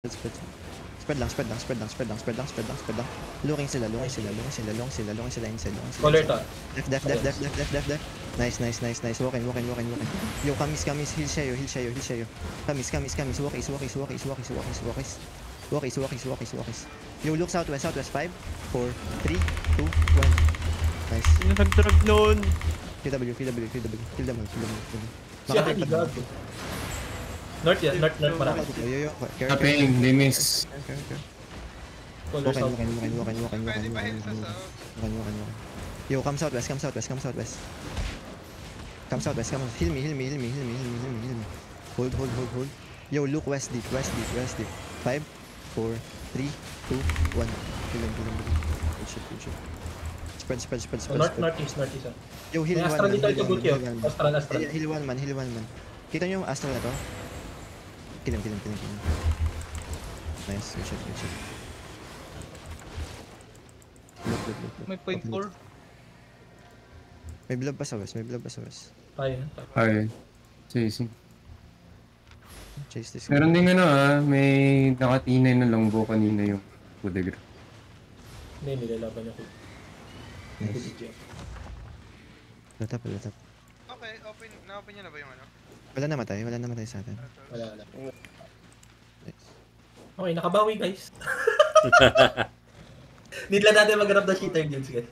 Spread. Spread lang, spread lang, spread lang, spread lang, spread lang, spread lang, spread lang. Looking sila, looking sila, looking sila, looking sila, looking sila inside, looking sila. Color to. Def. Nice. Walk in. Yo, kamis, heal siya yo. Kamis. Walkis. Yo, look southwest, 5, 4, 3, 2, 1. Nice. Sino nag-drag nun? QW. Kill them all. Siya, hindi gago. North yan, north marami. Yo. Tapping, they miss. Color south. Walk. Yo, come southwest. Heal me. Hold. Yo, look west deep. 5, 4, 3, 2, 1. Kill them. Good shit. Spread. Northeast. Yo, heal May one Astral man. dito ito, good yun. Astral. Heal one man. Kita nyo yung Astral na to? Kill him. Nice, good shit. Look. May point 4. May blob pa sa west. Ay. Ay, chasing. Chase this. Meron din may nakatinay na longbow kanina yung Budegra. Hindi, nilalaban niya ko. Nice. Latap. Okay, na-open niya na ba yung ano? Wala namatay sa atin. Wala. Nice. Okay, nakabawi guys. Need lang natin mag-grab the cheater dyan. Sige.